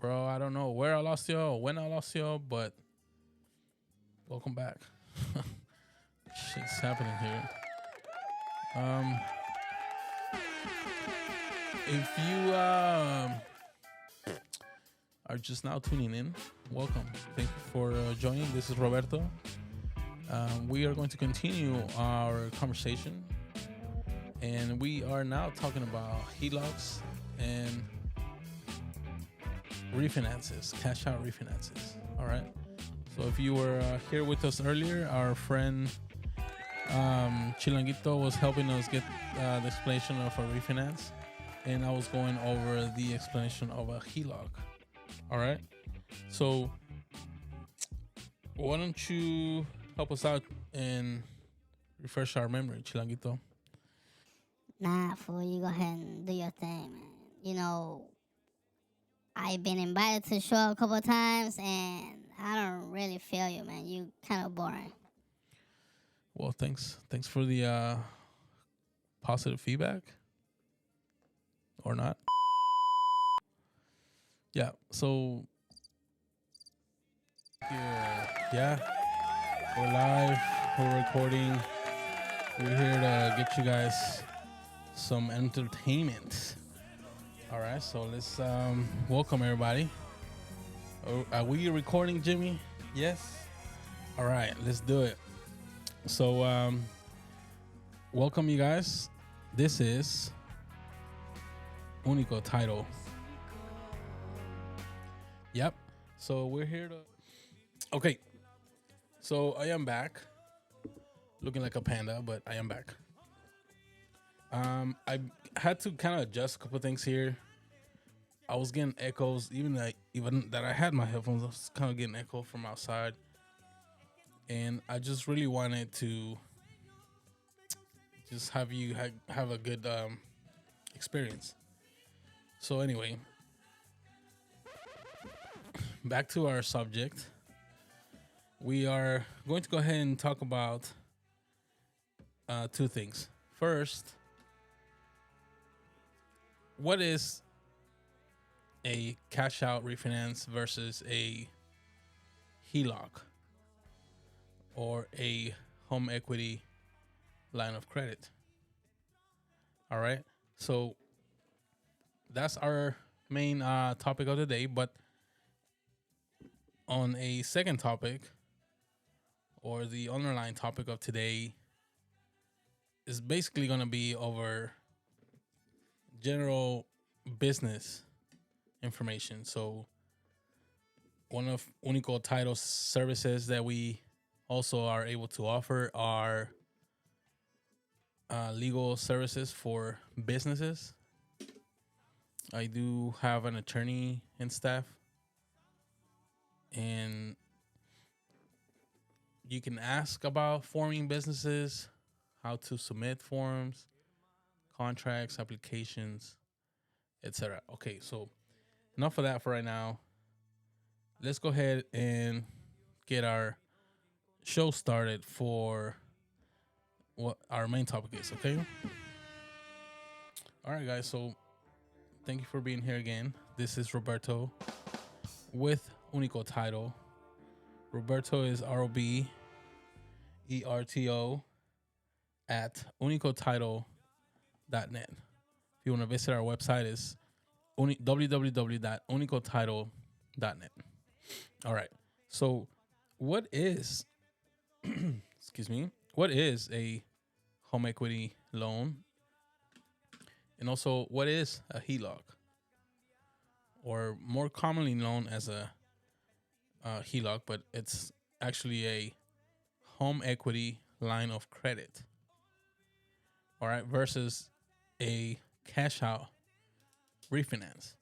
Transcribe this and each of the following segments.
Bro, I don't know where I lost you or when I lost you, but welcome back. Shit's happening here. Um, if you are just now tuning in, welcome. Thank you for joining. This is Roberto. We are going to continue our conversation, and we are now talking about HELOCs and refinances, cash out refinances. All right. So if you were here with us earlier, our friend Chilanguito was helping us get the explanation of a refinance, and I was going over the explanation of a HELOC. All right. So why don't you help us out and refresh our memory, Chilanguito? Nah, fool, you go ahead and do your thing, man. You know, I've been invited to the show a couple of times, and I don't really feel you, man. You kind of boring. Well, thanks for the positive feedback, or not. Yeah. So yeah, we're live. We're recording. We're here to get you guys some entertainment. All right, so let's welcome everybody. Are we recording, Jimmy? Yes. All right, let's do it. So welcome you guys. This is Unico Title. Yep. So we're here to. Okay. So I am back, looking like a panda, but I am back. I had to kind of adjust a couple things here. I was getting echoes, even that I had my headphones. I was kind of getting echo from outside, and I just really wanted to just have you have a good experience. So anyway, back to our subject. We are going to go ahead and talk about two things. First, what is a cash out refinance versus a HELOC or a home equity line of credit? All right. So that's our main topic of the day. But on a second topic, or the underlying topic of today, is basically going to be over general business information. So one of Unico Title services that we also are able to offer are legal services for businesses. I do have an attorney and staff, and you can ask about forming businesses, how to submit forms, contracts, applications, etc. Okay, so enough of that for right now. Let's go ahead and get our show started for what our main topic is, okay? All right, guys, so thank you for being here again. This is Roberto with Unico Title. Roberto is ROBERTO at unicotitle.net. If you want to visit our website, is www.unicotitle.net. All right. So, what is, excuse me, what is a home equity loan? And also, what is a HELOC? Or more commonly known as a HELOC, but it's actually a home equity line of credit. All right. Versus a cash out refinance.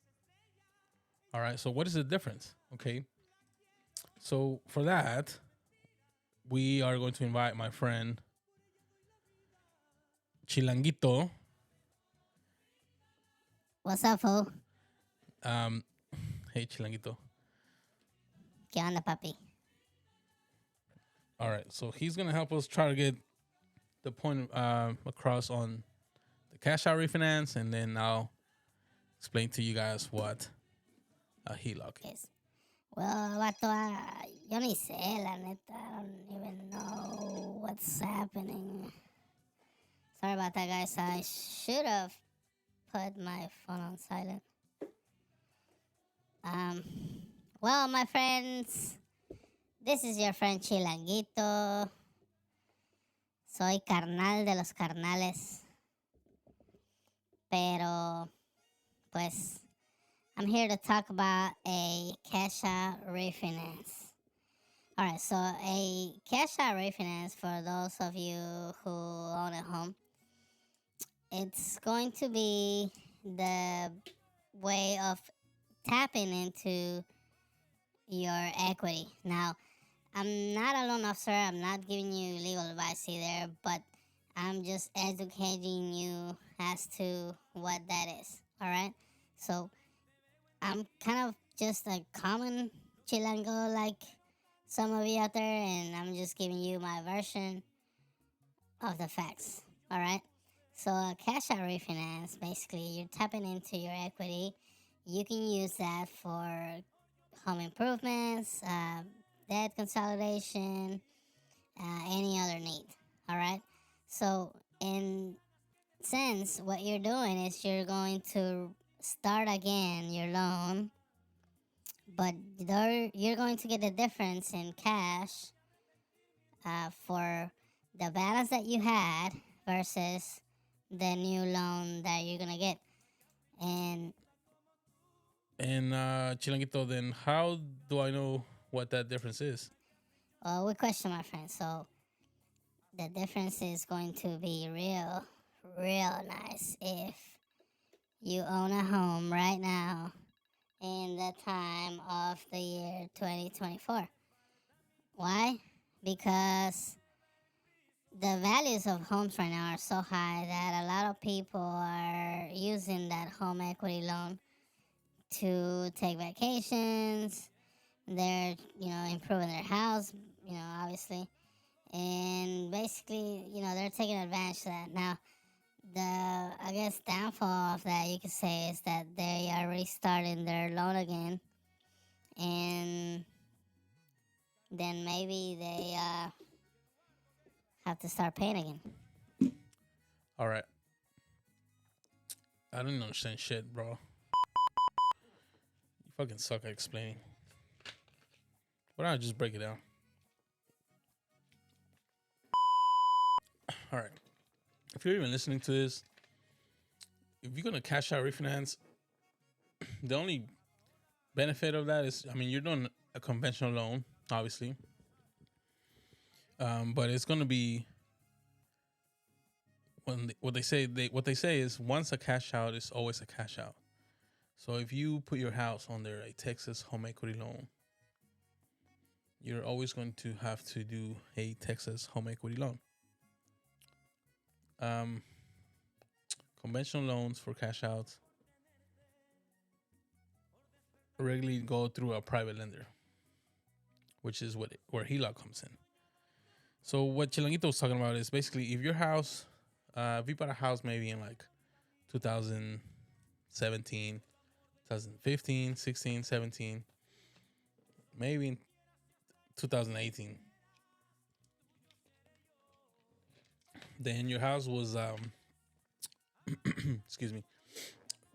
All right. So, what is the difference? Okay. So, for that, we are going to invite my friend Chilanguito. What's up, fool? Um, hey, Chilanguito. ¿Qué onda, papi? All right. So, he's going to help us try to get the point across on the cash out refinance, and then I'll explain to you guys what a HELOC. Yes. Well, vato, yo ni sé, la neta. I don't even know what's happening. Sorry about that, guys. I should have put my phone on silent. Um, well, my friends, this is your friend Chilanguito. Soy carnal de los carnales. Pero, pues, I'm here to talk about a cash out refinance. Alright, so a cash out refinance, for those of you who own a home, it's going to be the way of tapping into your equity. Now, I'm not a loan officer, I'm not giving you legal advice either, but I'm just educating you as to what that is. Alright? So, I'm kind of just a common chilango like some of you out there, and I'm just giving you my version of the facts. Alright? So, a cash out refinance, basically, you're tapping into your equity. You can use that for home improvements, debt consolidation, any other need. Alright? So, in sense, what you're doing is you're going to start again your loan, but you're going to get the difference in cash for the balance that you had versus the new loan that you're gonna get. And Chilanguito, then how do I know what that difference is? well, good question, my friend. So the difference is going to be real nice if you own a home right now in the time of the year 2024. Why? Because the values of homes right now are so high that a lot of people are using that home equity loan to take vacations. They're, improving their house, obviously. And basically, they're taking advantage of that. Now, I guess, downfall of that, you could say, is that they are restarting their loan again. And then maybe they have to start paying again. All right. I don't understand shit, bro. You fucking suck at explaining. Why don't I just break it down? All right. If you're even listening to this, if you're gonna cash out refinance, the only benefit of that is, I mean, you're doing a conventional loan, obviously, but it's gonna be what they say is once a cash out is always a cash out. So if you put your house under a Texas home equity loan, you're always going to have to do a Texas home equity loan. Conventional loans for cash outs regularly go through a private lender, which is where HELOC comes in. So what Chilanguito was talking about is basically if your house, if you bought a house maybe in like 2017, 2015, 16, 17, maybe in 2018, then your house was excuse me,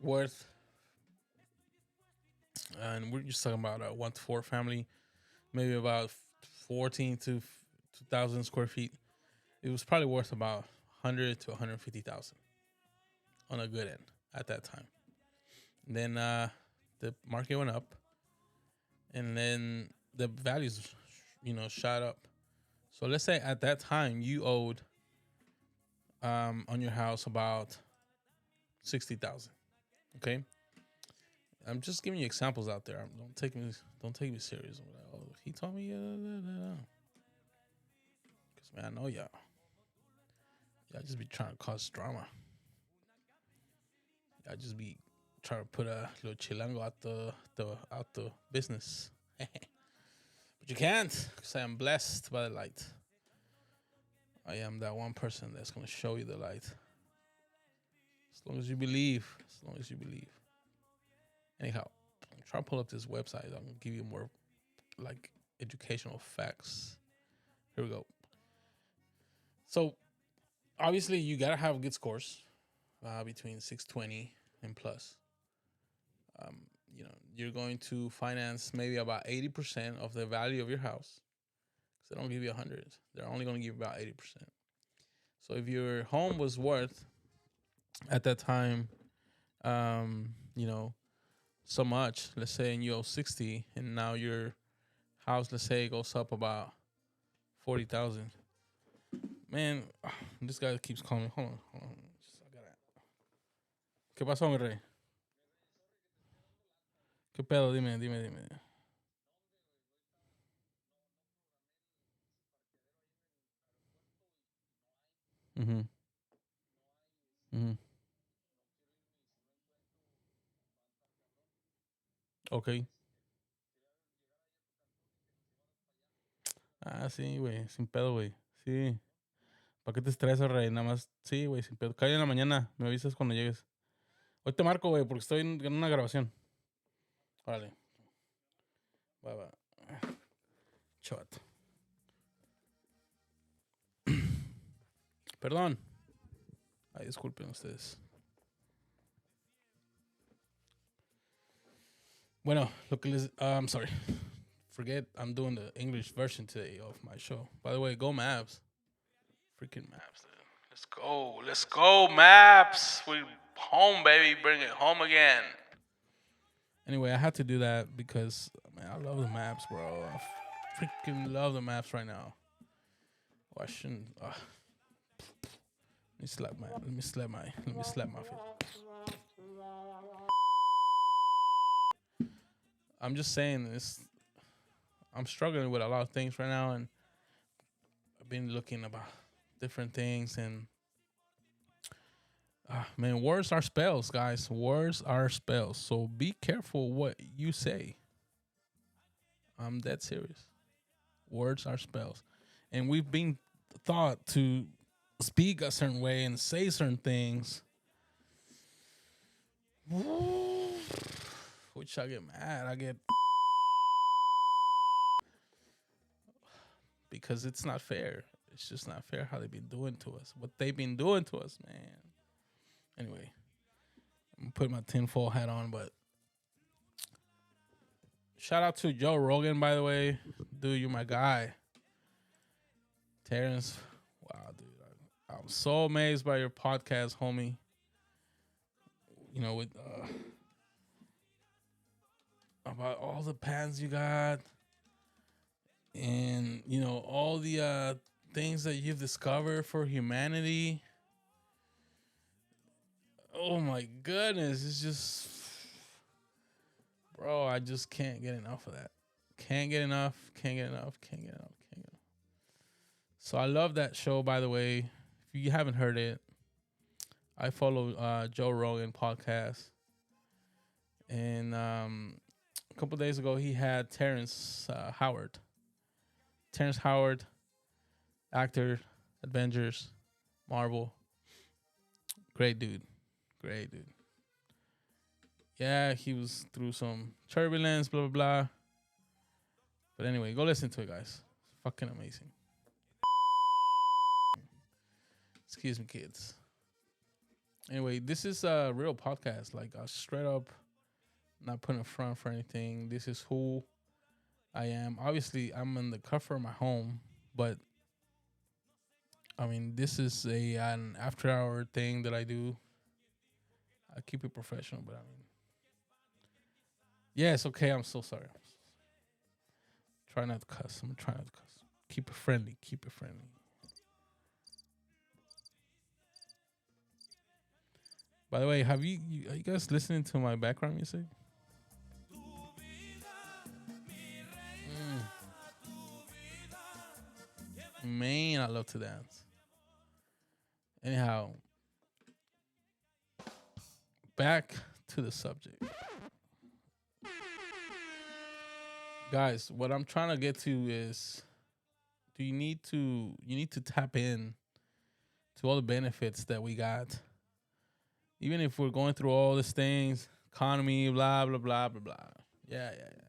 worth, and we're just talking about a 1 to 4 family, maybe about 14 to 2,000 square feet. It was probably worth about 100 to 150,000 on a good end at that time. And then the market went up, and then the values, shot up. So let's say at that time you owed on your house about 60,000. Okay, I'm just giving you examples out there. Don't take me serious. I'm like, oh, he told me, because man, I know y'all just be trying to cause drama. Y'all just be trying to put a little chilango out the business. But you can't, because I am blessed by the light. I am that one person that's going to show you the light. As long as you believe. Anyhow, try to pull up this website. I'm gonna give you more like educational facts. Here we go. So obviously you gotta have good scores between 620 and plus. Um, you're going to finance maybe about 80% of the value of your house. They don't give you 100. They're only going to give you about 80%. So if your home was worth at that time, so much, let's say, and you owe 60, and now your house, let's say, goes up about 40,000. Man, this guy keeps calling me. Hold on. ¿Qué pasó, mi rey? ¿Qué pedo? Dime. Mhm. Mhm. Okay. Ah, sí, güey, sin pedo, güey. Sí. ¿Para qué te estresas, rey? Nada más, sí, güey, sin pedo. Cae en la mañana, me avisas cuando llegues. Hoy te marco, güey, porque estoy en una grabación. Órale, va. Chato. Perdón. Ay, disculpen ustedes. Bueno, lo que les... I'm sorry. Forget I'm doing the English version today of my show. By the way, go Mavs. Freaking Mavs, dude. Let's go, Maps. We home, baby. Bring it home again. Anyway, I had to do that because man, I love the maps, bro. I freaking love the maps right now. Oh, I shouldn't. Let me slap my face. I'm just saying this. I'm struggling with a lot of things right now, and I've been looking about different things, and man, words are spells, guys. Words are spells. So be careful what you say. I'm dead serious. Words are spells, and we've been taught to speak a certain way and say certain things, which I get mad. I get because it's not fair. It's just not fair how they've been doing to us. What they've been doing to us, man. Anyway, I'm gonna put my tinfoil hat on, but shout out to Joe Rogan, by the way. Dude, you're my guy. Terrence, wow, dude. I'm so amazed by your podcast, homie. With about all the pans you got and, all the things that you've discovered for humanity. Oh my goodness. It's just, bro, I just can't get enough of that. Can't get enough. So I love that show, by the way. If you haven't heard it, I follow Joe Rogan podcast. And a couple days ago, he had Terrence Howard. Terrence Howard, actor, Avengers, Marvel. Great dude. Yeah, he was through some turbulence, blah, blah, blah. But anyway, go listen to it, guys. It's fucking amazing. Excuse me, kids. Anyway, this is a real podcast. Like, straight up, not putting a front for anything. This is who I am. Obviously, I'm in the comfort of my home, but I mean, this is an after-hour thing that I do. I keep it professional, but I mean, yes, okay. I'm so sorry. Try not to cuss. I'm trying not to cuss. Keep it friendly. By the way, are you guys listening to my background music? Man, I love to dance. Anyhow, back to the subject. Guys, what I'm trying to get to is you need to tap in to all the benefits that we got. Even if we're going through all these things, economy, blah, blah, blah, blah, blah. Yeah, yeah, yeah.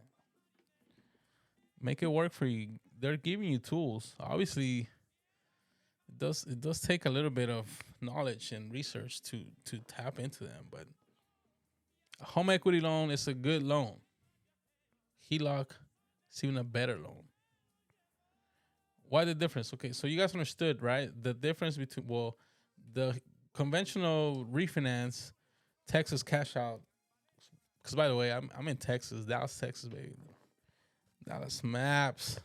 Make it work for you. They're giving you tools. Obviously, it does take a little bit of knowledge and research to tap into them, but a home equity loan is a good loan. HELOC is even a better loan. Why the difference? Okay, so you guys understood, right? The difference between, well, the conventional refinance, Texas cash out. Because by the way, I'm in Texas, Dallas, Texas, baby. Dallas maps.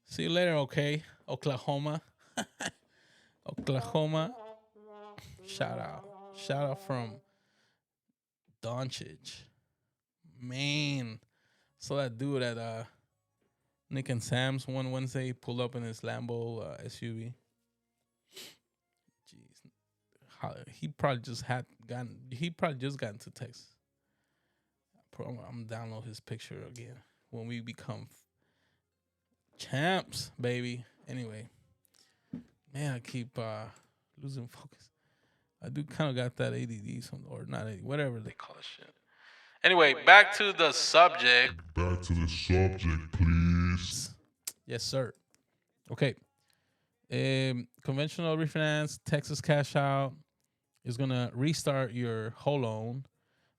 See you later, okay? Oklahoma. Oklahoma. Shout out. Shout out from Doncic. Man. So that dude at Nick and Sam's one Wednesday pulled up in his Lambo SUV. Jeez. He probably just gotten to Texas. I'm gonna download his picture again when we become champs, baby. Anyway, man, I keep losing focus. I do kind of got that ADD, or not ADD, whatever they call it shit. Anyway, back to the subject. Back to the subject, please. Yes, sir. Okay. Conventional refinance, Texas cash out is gonna restart your whole loan.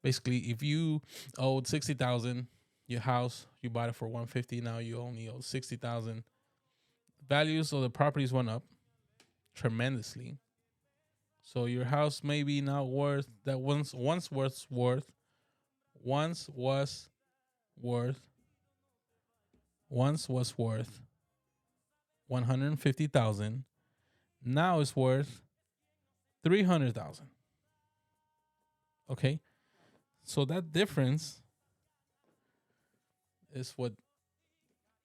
Basically, if you owed 60,000, your house you bought it for 150, now you only owe 60,000. Values of the properties went up tremendously. So your house may be now worth that once was worth 150,000. Now it's worth 300,000. Okay, so that difference is what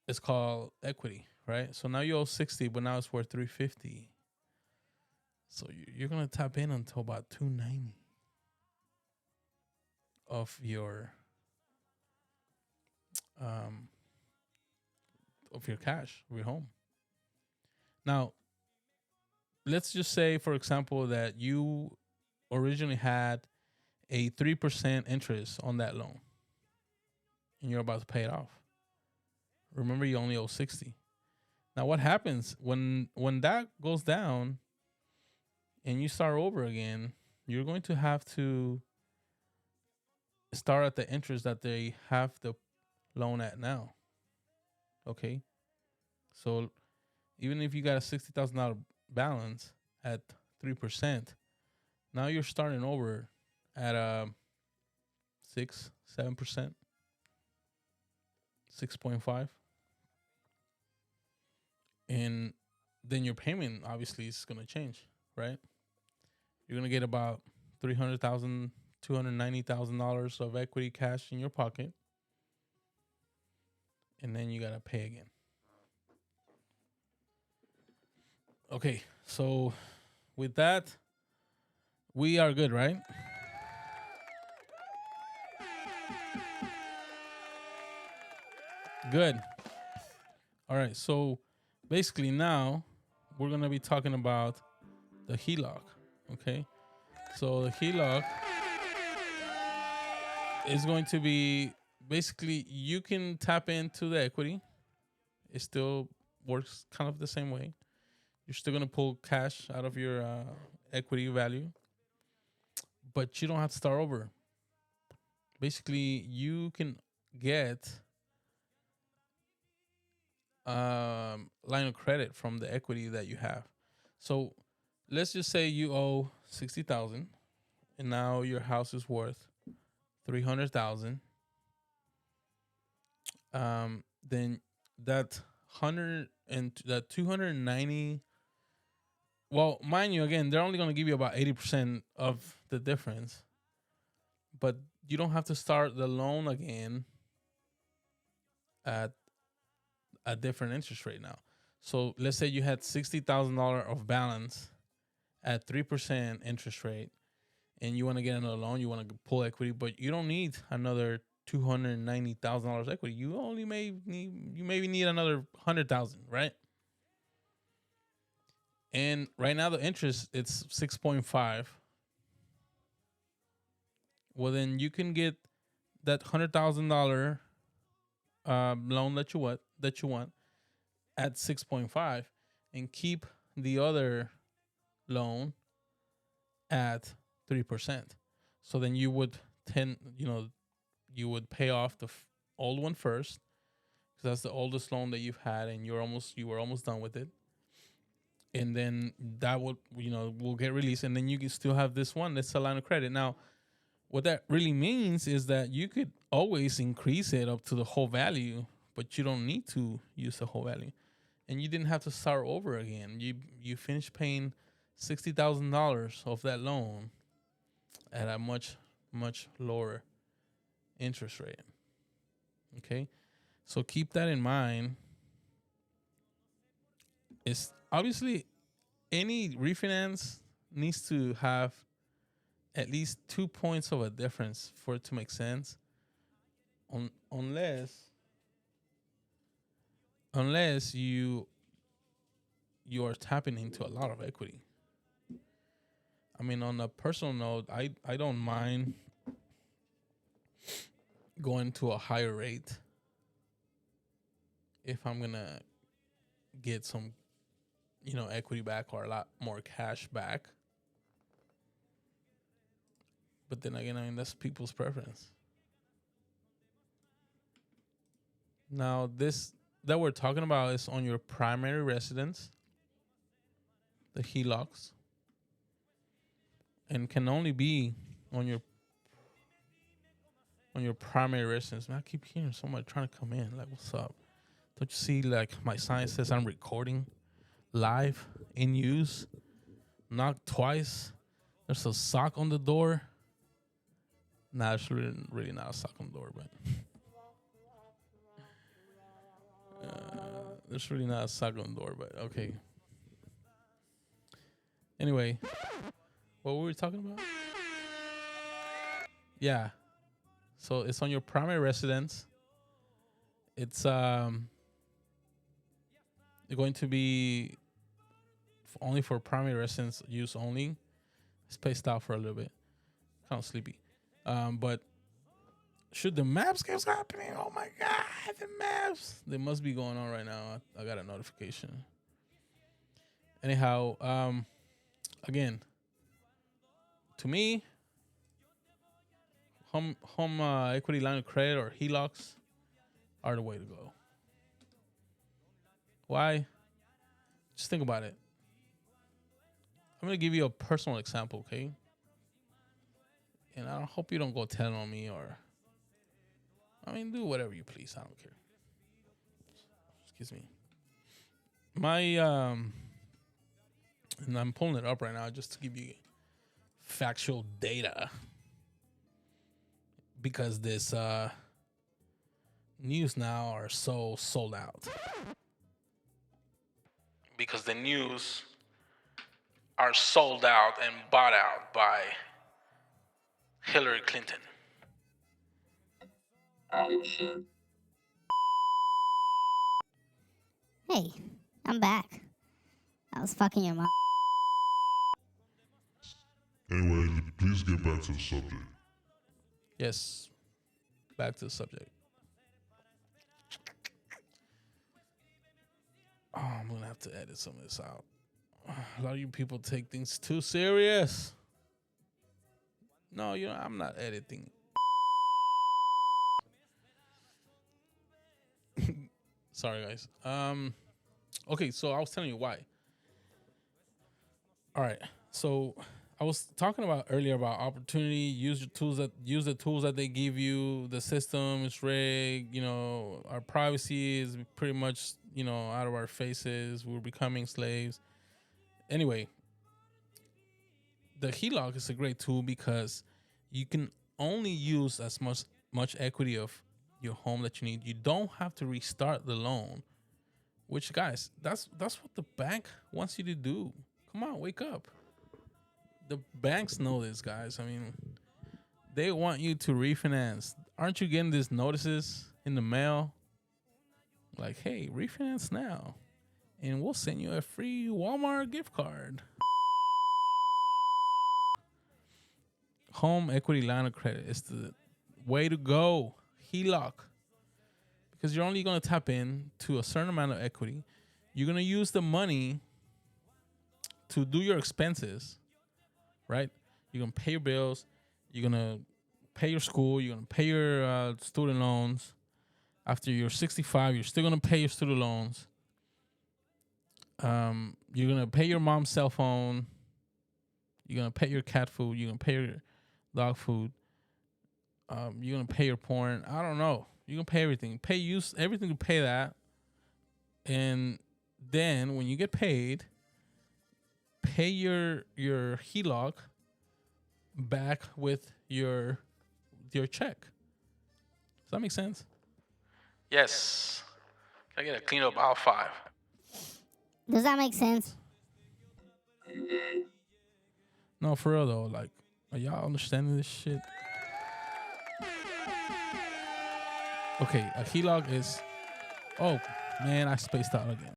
is called equity, right? So now you owe 60, but now it's worth 350. So you're gonna tap in until about 290 of your cash of your home. Now, let's just say, for example, that you originally had a 3% interest on that loan, and you're about to pay it off. Remember, you only owe 60. Now, what happens when that goes down and you start over again? You're going to have to start at the interest that they have the loan at now. Okay, so even if you got a $60,000 balance at 3%, now you're starting over at 7%, 6.5, and then your payment obviously is gonna change, right? You're gonna get about $300,000, $290,000 of equity cash in your pocket, and then you gotta pay again. Okay, so with that, we are good, right? Good. All right, so basically now we're going to be talking about the HELOC, okay? So the HELOC is going to be basically you can tap into the equity. It still works kind of the same way. You're still going to pull cash out of your equity value, but you don't have to start over. Basically, you can get line of credit from the equity that you have. So let's just say you owe 60,000 and now your house is worth 300,000. Then that 290, well, mind you, again, they're only going to give you about 80% of the difference, but you don't have to start the loan again at a different interest rate now. So let's say you had $60,000 of balance at 3% interest rate, and you want to get another loan, you want to pull equity, but you don't need another $290,000 equity. You only maybe need another 100,000, right? And right now the interest it's 6.5. Well, then you can get that $100,000 loan that you want at 6.5, and keep the other loan at 3%. So then you would you would pay off the old one first, because that's the oldest loan that you've had, and you were almost done with it. And then that will get released, and then you can still have this one that's a line of credit. Now, what that really means is that you could always increase it up to the whole value, but you don't need to use the whole value, and you didn't have to start over again. You finished paying $60,000 of that loan at a much lower interest rate. Okay, so keep that in mind. It's obviously any refinance needs to have at least 2 points of a difference for it to make sense. Unless you are tapping into a lot of equity. I mean, on a personal note, I don't mind going to a higher rate if I'm gonna get some, equity back, or a lot more cash back. But then again, I mean, that's people's preference. Now, this that we're talking about is on your primary residence, the HELOCs, and can only be on your primary residence. Man, I keep hearing somebody trying to come in. Like, what's up? Don't you see, like, my sign says I'm recording live in use? Knock twice. There's a sock on the door. Nah, it's really not a sock on the door, but there's really not a sock on the door, but okay. Anyway, what were we talking about? Yeah. So it's on your primary residence. It's going to be only for primary residence use only. Spaced out for a little bit. Kind of sleepy. But should the maps keep happening? Oh my God, the maps! They must be going on right now. I got a notification. Anyhow, again, to me, home equity line of credit, or HELOCs, are the way to go. Why? Just think about it. I'm gonna give you a personal example, okay? And I hope you don't go telling on me, or, I mean, do whatever you please. I don't care. Excuse me. My and I'm pulling it up right now just to give you factual data, because this news now are so sold out. Because the news are sold out and bought out by Hillary Clinton. Hey, I'm back. I was fucking your mom. Anyway, please get back to the subject. Yes, back to the subject. Oh, I'm gonna have to edit some of this out. A lot of you people take things too serious. No, I'm not editing. Sorry, guys. Okay, so I was telling you why. All right, so I was talking about earlier about opportunity. Use the tools that they give you. The system is rigged. Our privacy is pretty much out of our faces. We're becoming slaves. Anyway, the HELOC is a great tool because you can only use as much equity of your home that you need. You don't have to restart the loan, which, guys, that's what the bank wants you to do. Come on, wake up. The banks know this, guys. I mean, they want you to refinance. Aren't you getting these notices in the mail? Like, hey, refinance now, and we'll send you a free Walmart gift card. Home equity line of credit is Way to go. HELOC. Because you're only going to tap in to a certain amount of equity. You're going to use the money to do your expenses, right? You're going to pay your bills. You're going to pay your school. You're going to pay your student loans. After you're 65, you're still going to pay your student loans. You're going to pay your mom's cell phone. You're going to pay your cat food. You're going to pay your dog food. You're going to pay your porn. I don't know. You're going to pay everything. Use everything to pay that. And then when you get paid, pay your HELOC back with your check. Does that make sense? Yes. Can I get a clean up aisle 5? Does that make sense? No, for real though. Like, are y'all understanding this shit? Okay, a HELOC is... Oh, man, I spaced out again.